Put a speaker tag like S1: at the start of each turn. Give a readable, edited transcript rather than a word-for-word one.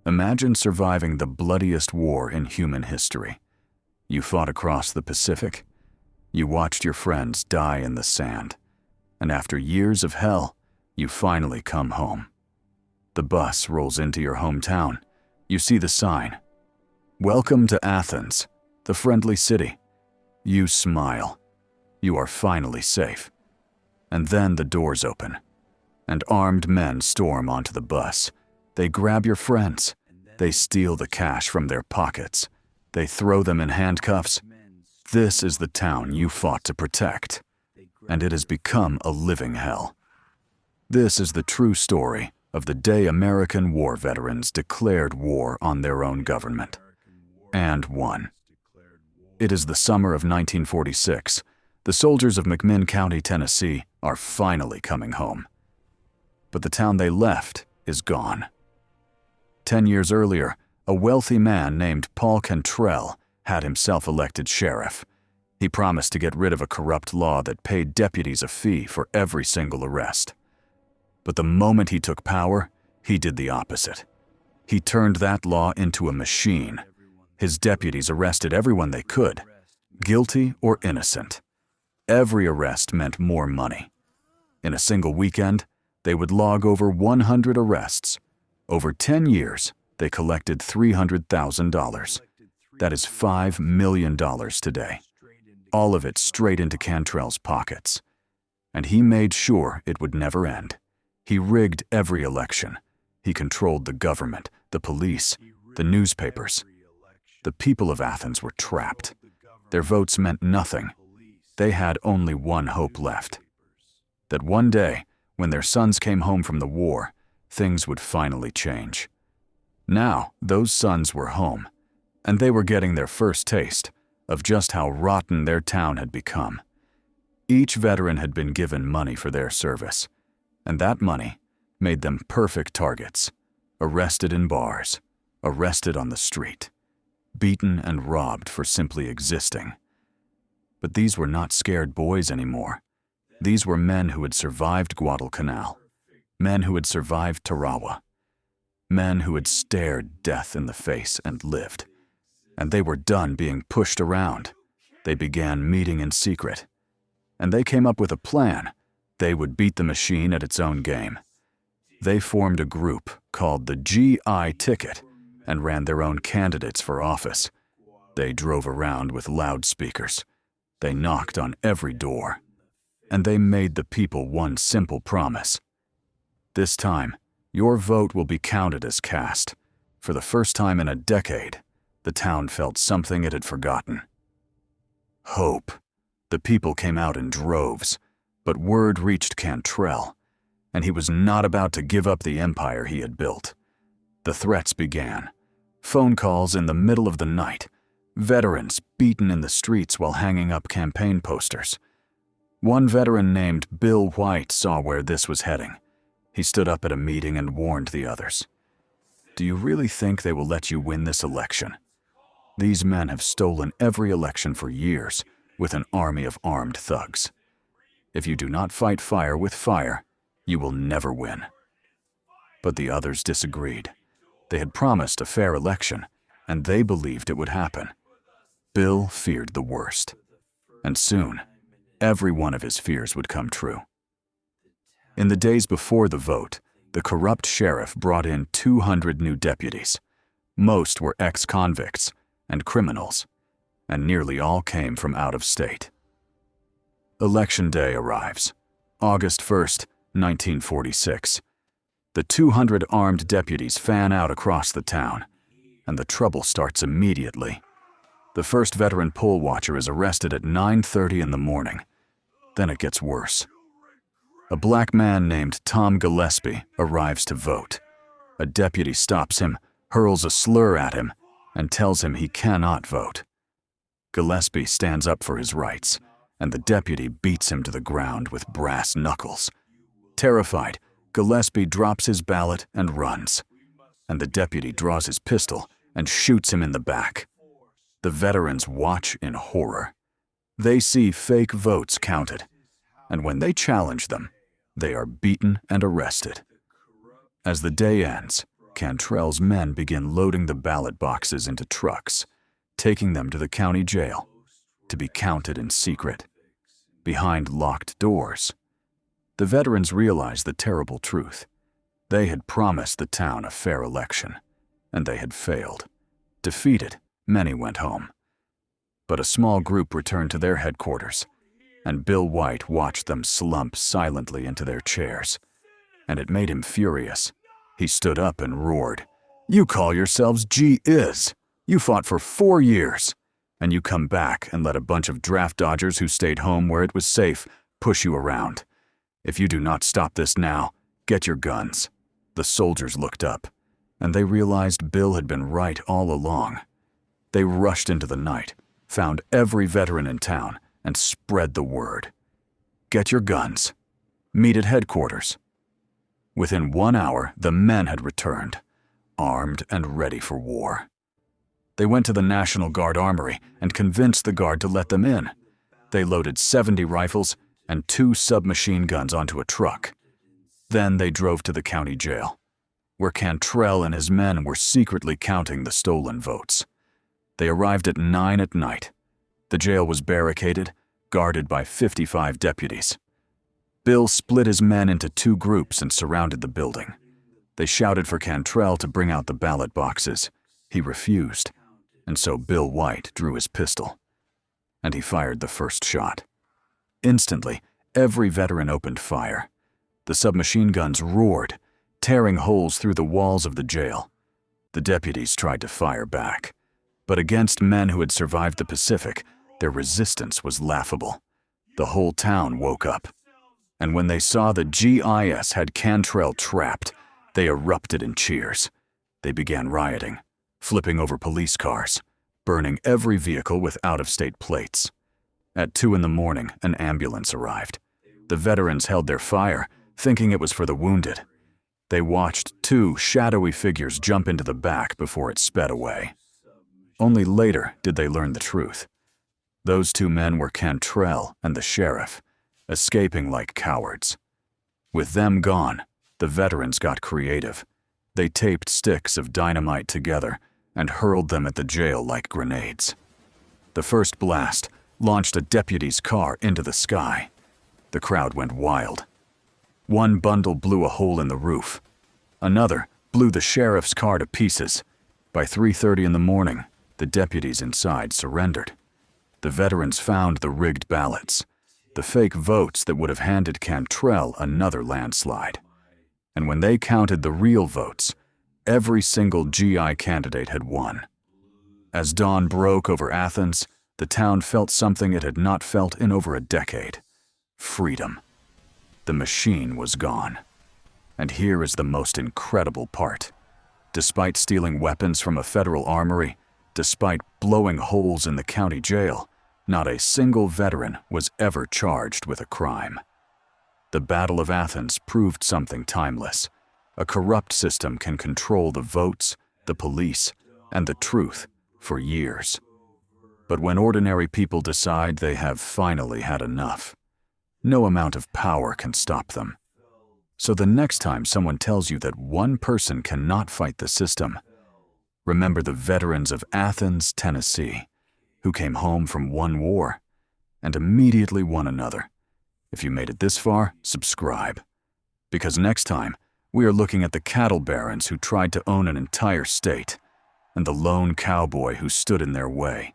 S1: Imagine surviving the bloodiest war in human history. You fought across the Pacific. You watched your friends die in the sand. And after years of hell, you finally come home. The bus rolls into your hometown. You see the sign. "Welcome to Athens, the friendly city." You smile. You are finally safe. And then the doors open, and armed men storm onto the bus. They grab your friends. They steal the cash from their pockets. They throw them in handcuffs. This is the town you fought to protect, and it has become a living hell. This is the true story of the day American war veterans declared war on their own government, and won. It is the summer of 1946. The soldiers of McMinn County, Tennessee, are finally coming home. But the town they left is gone. 10 years earlier, a wealthy man named Paul Cantrell had himself elected sheriff. He promised to get rid of a corrupt law that paid deputies a fee for every single arrest. But the moment he took power, he did the opposite. He turned that law into a machine. His deputies arrested everyone they could, guilty or innocent. Every arrest meant more money. In a single weekend, they would log over 100 arrests. Over 10 years, they collected $300,000. That is $5 million today. All of it straight into Cantrell's pockets. And he made sure it would never end. He rigged every election. He controlled the government, the police, the newspapers. The people of Athens were trapped. Their votes meant nothing. They had only one hope left. That one day, when their sons came home from the war, things would finally change. Now, those sons were home, and they were getting their first taste of just how rotten their town had become. Each veteran had been given money for their service, and that money made them perfect targets, arrested in bars, arrested on the street, beaten and robbed for simply existing. But these were not scared boys anymore. These were men who had survived Guadalcanal, men who had survived Tarawa, men who had stared death in the face and lived. And they were done being pushed around. They began meeting in secret. And they came up with a plan. They would beat the machine at its own game. They formed a group called the GI Ticket and ran their own candidates for office. They drove around with loudspeakers. They knocked on every door. And they made the people one simple promise. This time, your vote will be counted as cast. For the first time in a decade, the town felt something it had forgotten. Hope. The people came out in droves, but word reached Cantrell, and he was not about to give up the empire he had built. The threats began. Phone calls in the middle of the night, veterans beaten in the streets while hanging up campaign posters. One veteran named Bill White saw where this was heading. He stood up at a meeting and warned the others. "Do you really think they will let you win this election? These men have stolen every election for years with an army of armed thugs. If you do not fight fire with fire, you will never win." But the others disagreed. They had promised a fair election, and they believed it would happen. Bill feared the worst, and soon, every one of his fears would come true. In the days before the vote, the corrupt sheriff brought in 200 new deputies. Most were ex-convicts and criminals, and nearly all came from out of state. Election day arrives, August 1st, 1946. The 200 armed deputies fan out across the town, and the trouble starts immediately. The first veteran poll watcher is arrested at 9:30 in the morning. Then it gets worse. A black man named Tom Gillespie arrives to vote. A deputy stops him, hurls a slur at him, and tells him he cannot vote. Gillespie stands up for his rights, and the deputy beats him to the ground with brass knuckles. Terrified, Gillespie drops his ballot and runs, and the deputy draws his pistol and shoots him in the back. The veterans watch in horror. They see fake votes counted, and when they challenge them, they are beaten and arrested. As the day ends, Cantrell's men begin loading the ballot boxes into trucks, taking them to the county jail to be counted in secret, behind locked doors. The veterans realized the terrible truth. They had promised the town a fair election, and they had failed. Defeated, many went home. But a small group returned to their headquarters, and Bill White watched them slump silently into their chairs. And it made him furious. He stood up and roared, "You call yourselves G.I.S. You fought for 4 years, and you come back and let a bunch of draft dodgers who stayed home where it was safe push you around. If you do not stop this now, get your guns." The soldiers looked up, and they realized Bill had been right all along. They rushed into the night, found every veteran in town, and spread the word. "Get your guns. Meet at headquarters." Within 1 hour, the men had returned, armed and ready for war. They went to the National Guard Armory and convinced the Guard to let them in. They loaded 70 rifles and 2 submachine guns onto a truck. Then they drove to the county jail, where Cantrell and his men were secretly counting the stolen votes. They arrived at 9 at night. The jail was barricaded, guarded by 55 deputies. Bill split his men into 2 groups and surrounded the building. They shouted for Cantrell to bring out the ballot boxes. He refused, and so Bill White drew his pistol, and he fired the first shot. Instantly, every veteran opened fire. The submachine guns roared, tearing holes through the walls of the jail. The deputies tried to fire back, but against men who had survived the Pacific, their resistance was laughable. The whole town woke up, and when they saw the GIS had Cantrell trapped, they erupted in cheers. They began rioting, flipping over police cars, burning every vehicle with out-of-state plates. At 2 in the morning, an ambulance arrived. The veterans held their fire, thinking it was for the wounded. They watched 2 shadowy figures jump into the back before it sped away. Only later did they learn the truth. Those 2 men were Cantrell and the sheriff, escaping like cowards. With them gone, the veterans got creative. They taped sticks of dynamite together and hurled them at the jail like grenades. The first blast launched a deputy's car into the sky. The crowd went wild. One bundle blew a hole in the roof. Another blew the sheriff's car to pieces. By 3:30 in the morning, the deputies inside surrendered. The veterans found the rigged ballots, the fake votes that would have handed Cantrell another landslide. And when they counted the real votes, every single GI candidate had won. As dawn broke over Athens, the town felt something it had not felt in over a decade: freedom. The machine was gone. And here is the most incredible part. Despite stealing weapons from a federal armory, despite blowing holes in the county jail, not a single veteran was ever charged with a crime. The Battle of Athens proved something timeless. A corrupt system can control the votes, the police, and the truth for years. But when ordinary people decide they have finally had enough, no amount of power can stop them. So the next time someone tells you that one person cannot fight the system, remember the veterans of Athens, Tennessee, who came home from one war and immediately won another. If you made it this far, subscribe. Because next time, we are looking at the cattle barons who tried to own an entire state, and the lone cowboy who stood in their way.